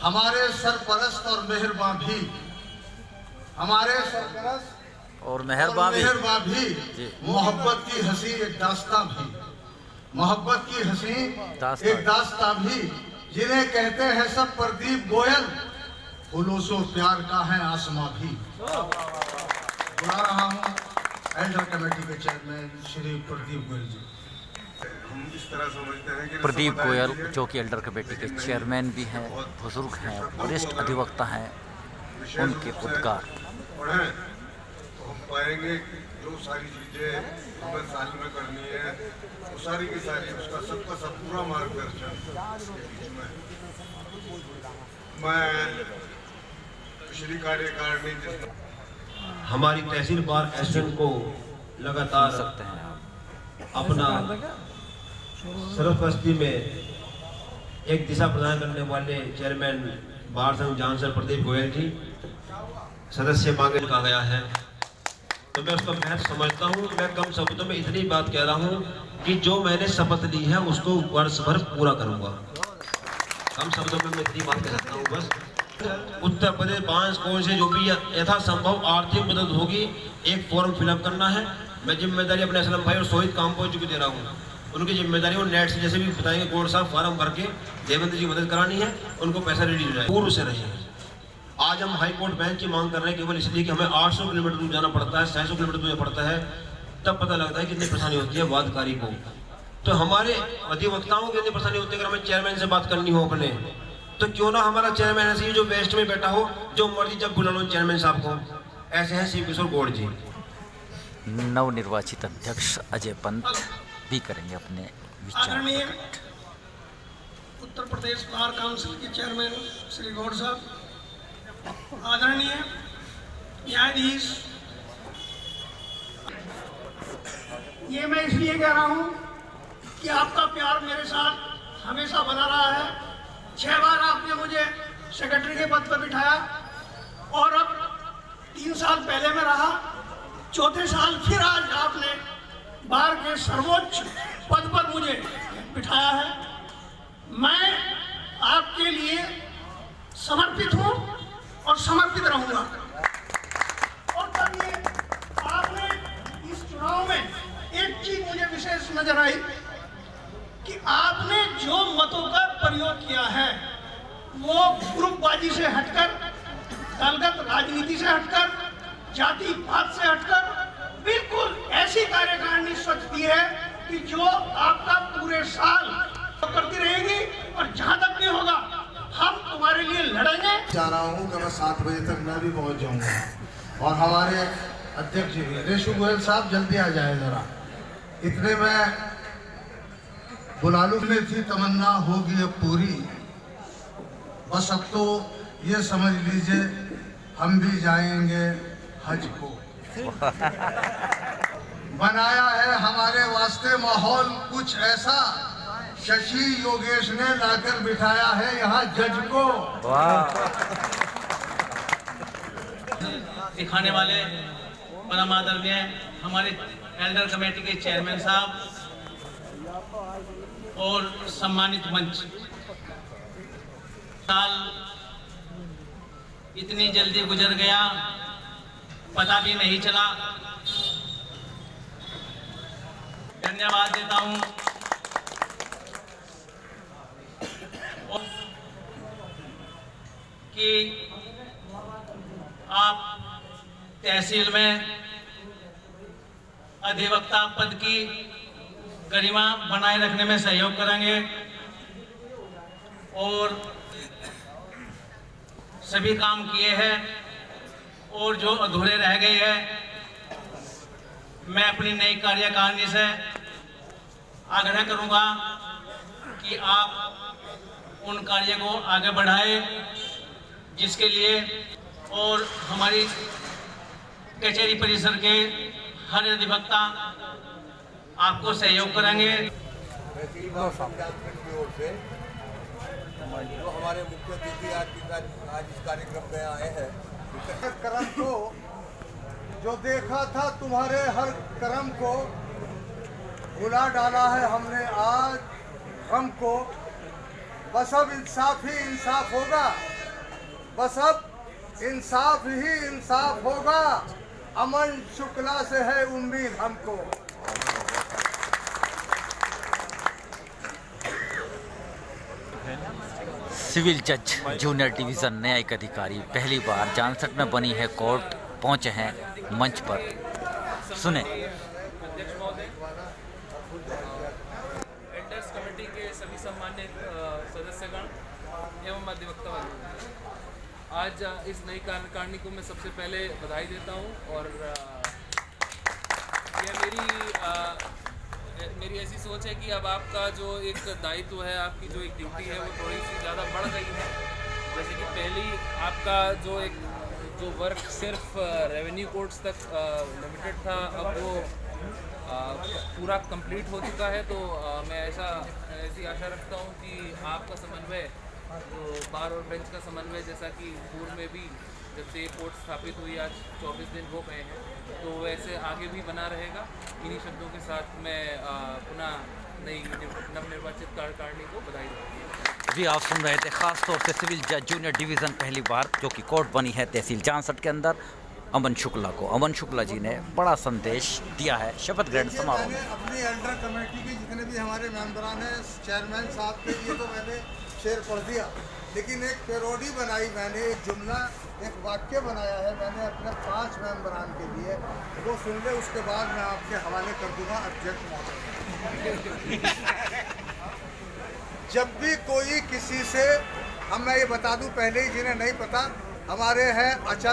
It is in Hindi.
हमारे सरपरस्त और मेहरबान भी, हमारे सरपरस्त और मेहरबान भी मोहब्बत की हंसी एक दास्तां भी, मोहब्बत की हंसी एक दास्तां भी, जिन्हें कहते हैं सब प्रदीप गोयल, फूलों से प्यार का है आसमां भी। बुला रहा हूँ एल्डर कमेटी के चेयरमैन श्री प्रदीप गोयल जी। हम इस तरह समझते हैं कि प्रदीप गोयल जो कि एल्डर कमेटी के चेयरमैन भी हैं, बुजुर्ग हैं, वरिष्ठ अधिवक्ता हैं, उनके उद्गार पढ़ें तो हम पाएंगे कि जो सारी चीज़ें हमें साल में करनी है वो सारी की सारी उसका सबका सब पूरा मार्गदर्शन इसके बीच में। मैं पिछली कार्यकारिणी जिस हमारी तहसील बार एसोसिएशन को लगातार सकते हैं आप अपना सरपरस्ती में एक दिशा प्रदान करने वाले चेयरमैन बार संघ जांसर प्रदीप गोयल जी सदस्य मांगे कहा गया है, तो मैं उसका महत्व समझता हूँ। मैं कम शब्दों में इतनी बात कह रहा हूँ कि जो मैंने शपथ ली है उसको वर्ष भर पूरा करूँगा। कम शब्दों में मैं इतनी बात कह सकता हूँ। बस उत्तर प्रदेश बांस कोष से जो भी यथासंभव आर्थिक मदद होगी, एक फॉर्म फिलअप करना है। मैं जिम्मेदारी अपने असलम भाई और सोहित कामपोज जी को दे रहा हूँ। उनकी जिम्मेदारी वो नेट से जैसे भी बताएंगे कोर्ट साहब फार्म भर के देवेंद्र जी मदद करानी है, उनको पैसा रिलीज हो जाए। पूर्व से रहे हैं। आज हम हाई कोर्ट बेंच की मांग कर रहे हैं केवल इसलिए कि हमें 800 किलोमीटर दूर जाना पड़ता है, 600 किलोमीटर दूर पड़ता है, तब पता लगता है कितनी परेशानी होती है वादकारी को। तो हमारे अधिवक्ताओं की कितनी परेशानी होती है। अगर हमें चेयरमैन से बात करनी हो अपने, तो क्यों ना हमारा चेयरमैन ऐसे जो वेस्ट में बैठा हो, जो मर्जी जब बुला लो चेयरमैन साहब को। ऐसे हैं शिव किशोर गौड़ जी। नवनिर्वाचित अध्यक्ष अजय पंत भी करेंगे अपने विचार। आदरणीय उत्तर प्रदेश बार काउंसिल के चेयरमैन श्री गौड़ साहब, आदरणीय न्यायाधीश, ये मैं इसलिए कह रहा हूँ कि आपका प्यार मेरे साथ हमेशा बना रहा है। 6 बार आपने मुझे सेक्रेटरी के पद पर बिठाया और अब 3 साल पहले मैं रहा, 4थे साल फिर आज आपने बार के सर्वोच्च पद पर मुझे बिठाया है। मैं आपके लिए समर्पित हूँ और समर्पित रहूँगा। और तब ये आपने इस चुनाव में एक चीज मुझे विशेष नजर आई कि आपने जो मतों का प्रयोग किया है वो ग्रुपबाजी से हटकर, दलगत राजनीति से हटकर, जाति पात से हटकर बिल्कुल ऐसी कार्यकारिणी सोचती है कि जो आपका पूरे साल करती रहेगी और जहां तक भी होगा हम तुम्हारे लिए लड़ेंगे। चाह रहा हूँ कि मैं 7 बजे तक मैं भी पहुँच जाऊँगा और हमारे अध्यक्ष जी रेशु गोयल साहब जल्दी आ जाए जरा। इतने में बुलालू में थी तमन्ना होगी अब पूरी, बस अब तो ये समझ लीजिए हम भी जाएंगे हज को। बनाया है हमारे वास्ते माहौल कुछ ऐसा, शशि योगेश ने लाकर बिठाया है यहाँ जज को। दिखाने वाले परम आदरणीय हमारे एल्डर कमेटी के चेयरमैन साहब और सम्मानित मंच, साल इतनी जल्दी गुजर गया पता भी नहीं चला। धन्यवाद देता हूं कि आप तहसील में अधिवक्ता पद की गरिमा बनाए रखने में सहयोग करेंगे और सभी काम किए हैं और जो अधूरे रह गए हैं मैं अपनी नई कार्यकारिणी से आग्रह करूंगा कि आप उन कार्य को आगे बढ़ाएं जिसके लिए और हमारी कचहरी परिसर के हर अधिवक्ता आपको सहयोग करेंगे। की ओर से जो हमारे मुख्य अतिथि आज इस कार्यक्रम में आए हैं, कर्म को जो देखा था तुम्हारे हर कर्म को भुला डाला है हमने आज गम को। बस अब इंसाफ ही इंसाफ होगा, बस अब इंसाफ ही इंसाफ होगा। अमन शुक्ला से है उम्मीद हमको। सिविल जज जूनियर डिवीज़न न्यायिक अधिकारी पहली बार जानसठ में बनी है कोर्ट पहुंचे हैं मंच पर। सुने। अध्यक्ष महोदय, एल्डर्स कमेटी के सभी सम्मानित सदस्यगण एवं अधिवक्तागण, आज इस नई कार्यकारिणी को मैं सबसे पहले बधाई देता हूं और यह मेरी ऐसी सोच है कि अब आपका जो एक दायित्व है, आपकी जो एक ड्यूटी है, वो थोड़ी सी ज़्यादा बढ़ गई है। जैसे कि पहले आपका जो वर्क सिर्फ रेवेन्यू कोर्ट्स तक लिमिटेड था, अब वो पूरा कंप्लीट हो चुका है। तो मैं ऐसी आशा रखता हूँ कि आपका समन्वय, तो बार और बेंच का समन्वय, जैसा कि पूर्व में भी जब से ये कोर्ट स्थापित हुई आज 24 दिन हो गए हैं, तो वैसे आगे भी बना रहेगा। इन्हीं शब्दों के साथ मैं पुनः नई नवनिर्वाचित कार्यकारिणी को बधाई दूँगा। जी, आप सुन रहे थे खास तौर से सिविल जज जूनियर डिवीज़न पहली बार जो कि कोर्ट बनी है तहसील जानसठ के अंदर, अमन शुक्ला को। अमन शुक्ला जी ने बड़ा संदेश दिया है शपथ ग्रहण समारोह में। अपनी एल्डर कमेटी के जितने भी हमारे मेंबरान हैं, चेयरमैन साहब के लिए तो मैंने शेर पढ़ दिया, लेकिन एक पैरोडी बनाई मैंने, एक जुमला, एक वाक्य बनाया है मैंने अपने 5 मेंबरान के लिए, वो सुन ले, उसके बाद मैं आपके हवाले कर दूंगा अध्यक्ष महोदय। जब भी कोई किसी से, मैं ये बता दूं पहले ही जिन्हें नहीं पता, हमारे हैं अचल